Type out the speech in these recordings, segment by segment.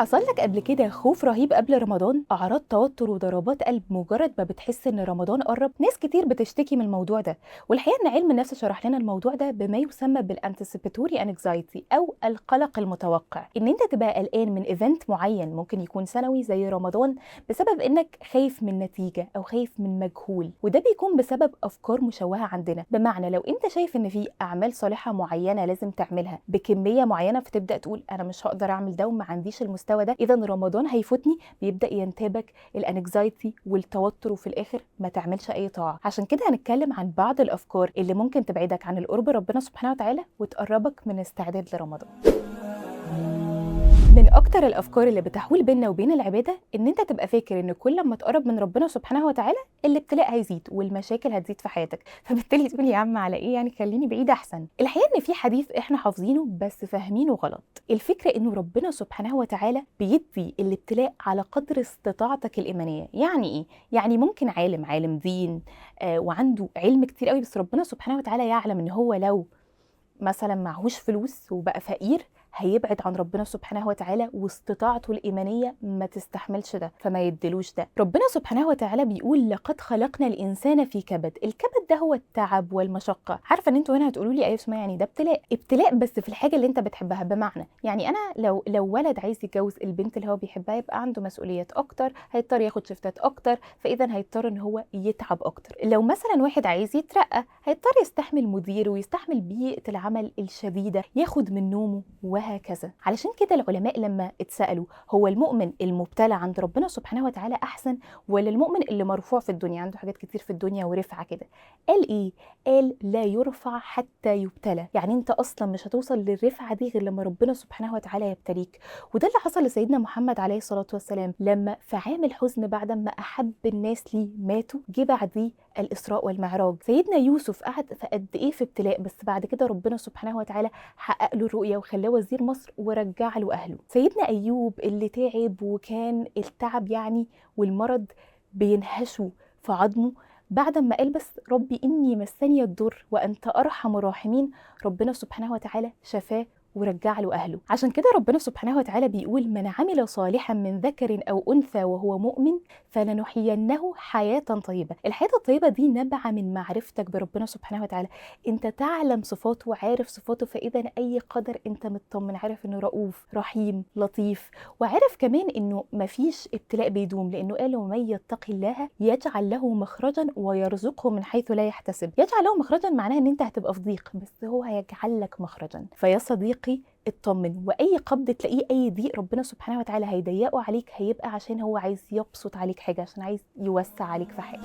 حصل لك قبل كده خوف رهيب قبل رمضان؟ أعراض توتر وضربات قلب مجرد ما بتحس إن رمضان قرب؟ ناس كتير بتشتكي من الموضوع ده، والحقيقة إن علم النفس شرح لنا الموضوع ده بما يسمى بالانتسيبيتوري انكزايتي أو القلق المتوقع، إن أنت تبقى قلقان من ايفنت معين ممكن يكون سنوي زي رمضان بسبب إنك خايف من نتيجة أو خايف من مجهول، وده بيكون بسبب أفكار مشوهة عندنا. بمعنى لو أنت شايف إن في أعمال صالحة معينة لازم تعملها بكمية معينة، فتبدأ تقول أنا مش هقدر أعمل ده وما عنديش المستوى ده، اذا رمضان هيفوتني، بيبدا ينتابك الانكزايتي والتوتر وفي الاخر ما تعملش اي طاعه. عشان كده هنتكلم عن بعض الافكار اللي ممكن تبعدك عن القرب ربنا سبحانه وتعالى وتقربك من استعداد لرمضان. من اكتر الافكار اللي بتحول بيننا وبين العباده ان انت تبقى فاكر ان كل ما تقرب من ربنا سبحانه وتعالى الابتلاء هيزيد والمشاكل هتزيد في حياتك، فبالتالي تقول يا عم على ايه يعني، خليني بعيد احسن. الحقيقه ان في حديث احنا حافظينه بس فاهمينه غلط. الفكره انه ربنا سبحانه وتعالى بيدي الابتلاء على قدر استطاعتك الايمانيه. يعني ايه؟ يعني ممكن عالم دين وعنده علم كتير قوي، بس ربنا سبحانه وتعالى يعلم ان هو لو مثلا معهوش فلوس وبقى فقير هيبعد عن ربنا سبحانه وتعالى، واستطاعته الإيمانية ما تستحملش ده فما يدلوش ده. ربنا سبحانه وتعالى بيقول لقد خلقنا الإنسان في كبد. الكبد ده هو التعب والمشقة. عارفة ان انتوا هنا هتقولوا لي ايه اسمها، يعني ده ابتلاء بس في الحاجة اللي انت بتحبها. بمعنى يعني انا لو ولد عايز يتجوز البنت اللي هو بيحبها يبقى عنده مسؤوليات اكتر، هيضطر ياخد شفتات اكتر، فاذا هيضطر ان هو يتعب اكتر. لو مثلا واحد عايز يترقى هيضطر يستحمل مدير ويستحمل بيئة العمل الشديدة، ياخد من نومه وهكذا. علشان كده العلماء لما اتسألوا هو المؤمن المبتلى عند ربنا سبحانه وتعالى أحسن ولا المؤمن اللي مرفوع في الدنيا عنده حاجات كتير في الدنيا ورفعة كده؟ قال إيه؟ قال لا يرفع حتى يبتلى. يعني أنت أصلا مش هتوصل للرفعة دي غير لما ربنا سبحانه وتعالى يبتليك. وده اللي حصل لسيدنا محمد عليه الصلاة والسلام لما في عام الحزن بعد ما أحب الناس ليه ماتوا، جه بعديه الإسراء والمعراج. سيدنا يوسف قعد في قد إيه في ابتلاء، بس بعد كده ربنا سبحانه وتعالى حقق له الرؤية وخلاه وزير مصر ورجع له أهله. سيدنا أيوب اللي تعب وكان التعب يعني والمرض بينهشه في عظمه، بعد ما قال بس ربي إني مسني الضر وأنت أرحم الراحمين، ربنا سبحانه وتعالى شفاه ورجع له أهله. عشان كده ربنا سبحانه وتعالى بيقول من عمل صالحا من ذكر أو أنثى وهو مؤمن فلنحيينه حياة طيبة. الحياة الطيبة دي نبع من معرفتك بربنا سبحانه وتعالى. انت تعلم صفاته وعارف صفاته، فإذا أي قدر انت مطمن، عارف انه رؤوف رحيم لطيف، وعارف كمان انه مفيش ابتلاء بيدوم، لانه قال ومن يتق الله يجعل له مخرجا ويرزقه من حيث لا يحتسب. يجعل له مخرجا معناها ان انت هتبقى في ضيق بس هو هيجعل لك مخرجا. فيا صديقي اطمن، واي قبض تلاقيه اي ضيق ربنا سبحانه وتعالى هيضيقه عليك هيبقى عشان هو عايز يبسط عليك حاجه، عشان عايز يوسع عليك في حاجه.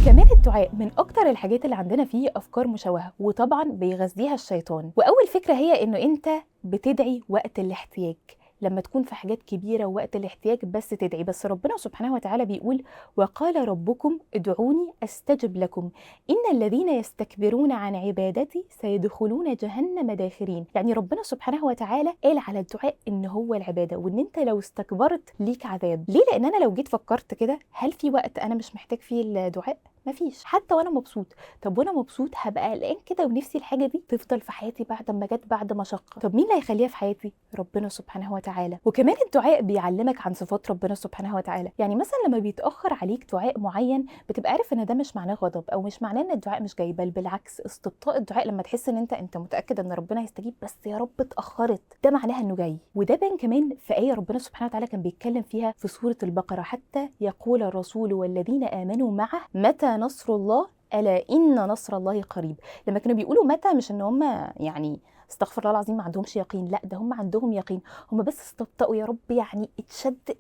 كمان الدعاء من اكتر الحاجات اللي عندنا فيه افكار مشوهه، وطبعا بيغذيها الشيطان. واول فكره هي انه انت بتدعي وقت الاحتياج، لما تكون في حاجات كبيرة وقت الاحتياج بس تدعي. بس ربنا سبحانه وتعالى بيقول وقال ربكم ادعوني استجب لكم إن الذين يستكبرون عن عبادتي سيدخلون جهنم داخرين. يعني ربنا سبحانه وتعالى قال على الدعاء إن هو العبادة، وإن أنت لو استكبرت ليك عذاب. ليه؟ لأن أنا لو جيت فكرت كده، هل في وقت أنا مش محتاج فيه الدعاء؟ مفيش. حتى وانا مبسوط. طب وانا مبسوط هبقى قلقان كده ونفسي الحاجه دي تفضل في حياتي بعد ما جت بعد مشقه. طب مين اللي هيخليها في حياتي؟ ربنا سبحانه وتعالى. وكمان الدعاء بيعلمك عن صفات ربنا سبحانه وتعالى. يعني مثلا لما بيتاخر عليك دعاء معين بتبقى عارف ان ده مش معناه غضب او مش معناه ان الدعاء مش جاي، بل بالعكس استبطاء الدعاء لما تحس ان انت متاكد ان ربنا هيستجيب بس يا رب اتاخرت، ده معناها انه جاي. وده بان كمان في ايه ربنا سبحانه وتعالى كان بيتكلم فيها في سوره البقره، حتى يقول الرسول والذين امنوا معه متى نصر الله ألا إن نصر الله قريب. لما كانوا بيقولوا متى، مش إن هم يعني استغفر الله العظيم ما عندهمش يقين، لا ده هم عندهم يقين، هم بس استبطأوا يا رب يعني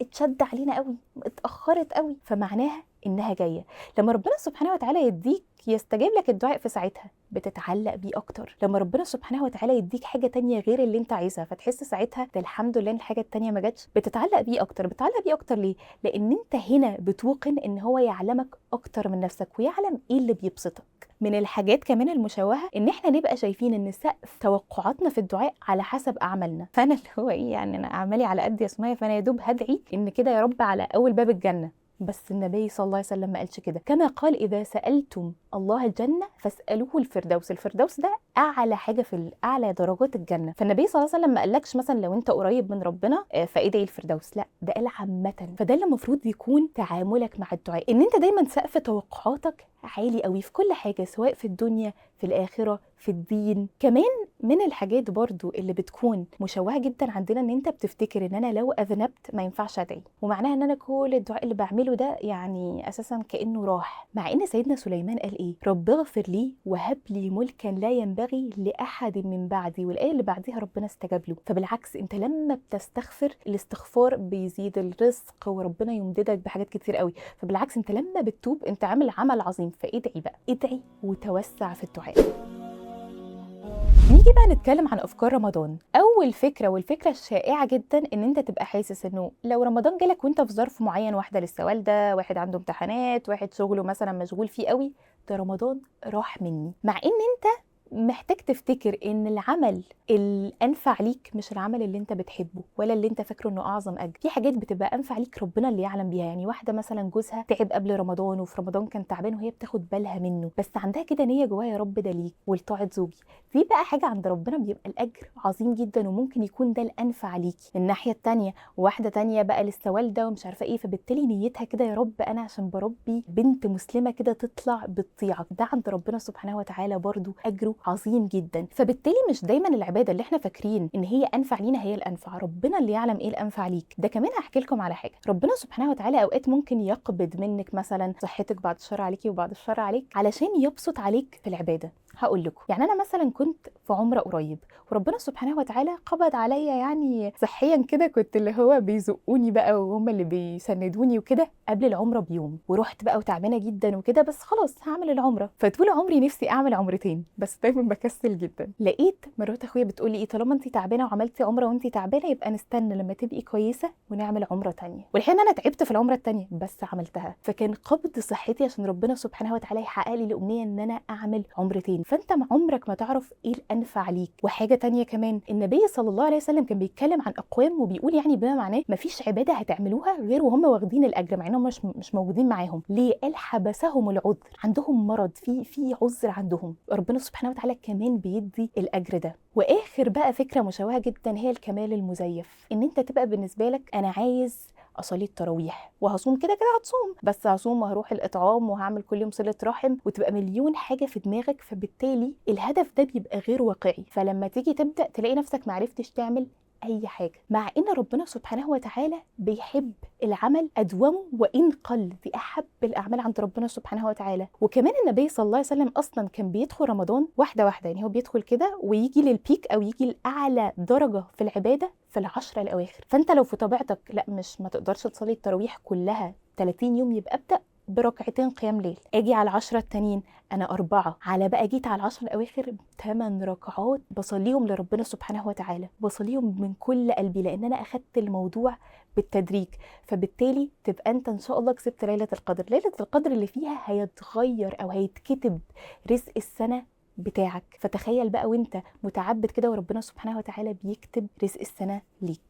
اتشد علينا قوي، اتأخرت قوي، فمعناها إنها جاية. لما ربنا سبحانه وتعالى يديك يستجيب لك الدعاء في ساعتها بتتعلق بيه أكتر. لما ربنا سبحانه وتعالى يديك حاجة تانية غير اللي انت عايزها فتحس ساعتها ده الحمد لله ان الحاجة التانية ما جاتش، بتتعلق بيه أكتر. ليه؟ لأن انت هنا بتوقن ان هو يعلمك أكتر من نفسك ويعلم ايه اللي بيبسطك. من الحاجات كمان المشوهة ان احنا نبقى شايفين ان سقف توقعاتنا في الدعاء على حسب أعمالنا. فأنا اللي هو ايه يعني، أنا أعمالي على قد يا سمية، فأنا يا دوب هدعي ان كده يا رب على أول باب الجنة، بس النبي صلى الله عليه وسلم ما قالش كده. كما قال اذا سالتم الله الجنه فاسالوه الفردوس. الفردوس ده اعلى حاجه في اعلى درجات الجنه. فالنبي صلى الله عليه وسلم ما قالكش مثلا لو انت قريب من ربنا فادعي الفردوس، لا، ده قال عامه. فده اللي المفروض يكون تعاملك مع الدعاء، ان انت دايما سقف توقعاتك عالي قوي في كل حاجه، سواء في الدنيا، في الاخره، في الدين. كمان من الحاجات برضو اللي بتكون مشوهه جدا عندنا ان انت بتفتكر ان انا لو اذنبت ما ينفعش ادعي، ومعناها ان انا كل الدعاء اللي بعمله ده يعني اساسا كانه راح. مع ان سيدنا سليمان قال ايه؟ رب اغفر لي وهب لي ملكا لا ينبغي لاحد من بعدي، والايه اللي بعديها ربنا استجاب له. فبالعكس انت لما بتستغفر الاستغفار بيزيد الرزق وربنا يمددك بحاجات كتير قوي. فبالعكس انت لما بتتوب انت عامل عمل عظيم. فادعي بقى، ادعي وتوسع في الدعاء. نيجي بقى نتكلم عن افكار رمضان. اول فكره والفكره الشائعه جدا ان انت تبقى حاسس انه لو رمضان جالك وانت في ظرف معين، واحده لسه والده، واحد عنده امتحانات، واحد شغله مثلا مشغول فيه قوي، ده رمضان راح مني. مع ان انت محتاج تفتكر ان العمل الانفع ليك مش العمل اللي انت بتحبه ولا اللي انت فاكره انه اعظم اجر. في حاجات بتبقى انفع ليك ربنا اللي يعلم بيها. يعني واحده مثلا جوزها تعب قبل رمضان وفي رمضان كان تعبان وهي بتاخد بالها منه، بس عندها كده نيه جواها يا رب ده ليك ولطاعه زوجي. دي بقى حاجه عند ربنا بيبقى الاجر عظيم جدا، وممكن يكون ده الانفع ليكي. الناحيه التانيه واحده تانيه بقى لسه والده ومش عارفه ايه، فبالتالي نيتها كده يا رب انا عشان بربي بنت مسلمه كده تطلع بتطيعك، ده عند ربنا سبحانه وتعالى برضو اجره عظيم جدا. فبالتالي مش دايما العباده اللي احنا فاكرين ان هي انفع لينا هي الانفع، ربنا اللي يعلم ايه الانفع ليك. ده كمان هحكي لكم على حاجه، ربنا سبحانه وتعالى اوقات ممكن يقبض منك مثلا صحتك بعد الشر عليكي وبعد الشر عليك علشان يبسط عليك في العباده. هقول لكم، يعني انا مثلا كنت في عمره قريب وربنا سبحانه وتعالى قبض عليا يعني صحيا كده، كنت اللي هو بيزقوني بقى وهم اللي بيسندوني وكده قبل العمره بيوم، ورحت بقى وتعبانه جدا وكده، بس خلاص هعمل العمره. فطول عمري نفسي اعمل عمرتين بس دايما بكسل جدا. لقيت مرات اخويا بتقول لي ايه، طالما انت تعبانه وعملتي عمره وانت تعبانه يبقى نستنى لما تبقي كويسه ونعمل عمره تانية. والحين انا تعبت في العمره التانية بس عملتها، فكان قبض صحتي عشان ربنا سبحانه وتعالى يحقق لي الامنيه ان انا اعمل عمرتين. فانت مع عمرك ما تعرف ايه الانفع ليك. وحاجه تانية كمان، النبي صلى الله عليه وسلم كان بيتكلم عن اقوام وبيقول يعني بما معناه مفيش عباده هتعملوها غير وهم واخدين الاجر، مع انهم مش موجودين معاهم. ليه؟ قال حبسهم العذر، عندهم مرض، في عذر عندهم، ربنا سبحانه وتعالى كمان بيدي الاجر ده. واخر بقى فكره مشوهه جدا هي الكمال المزيف، ان انت تبقى بالنسبه لك انا عايز اصلي التراويح وهصوم، كده كده هتصوم، بس هصوم وهروح الاطعام وهعمل كل يوم صله رحم، وتبقى مليون حاجه في دماغك. فبالتالي الهدف ده بيبقى غير واقعي، فلما تيجي تبدا تلاقي نفسك معرفتش تعمل اي حاجه. مع ان ربنا سبحانه وتعالى بيحب العمل ادومه وان قل، دي احب الاعمال عند ربنا سبحانه وتعالى. وكمان النبي صلى الله عليه وسلم اصلا كان بيدخل رمضان واحده واحده، يعني هو بيدخل كده ويجي للبيك او يجي لاعلى درجه في العباده في العشرة الاواخر. فانت لو في طبيعتك لا مش ما تقدرش تصلي التراويح كلها 30 يوم، يبقى ابدا بركعتين قيام ليل. اجي على العشرة التانيين انا 4، على بقى جيت على العشر الاواخر 8 ركعات بصليهم لربنا سبحانه وتعالى، بصليهم من كل قلبي لان انا اخدت الموضوع بالتدريج. فبالتالي تبقى انت ان شاء الله كسبت ليله القدر. ليله القدر اللي فيها هيتغير او هيتكتب رزق السنه بتاعك. فتخيل بقى وانت متعبد كده وربنا سبحانه وتعالى بيكتب رزق السنه ليك.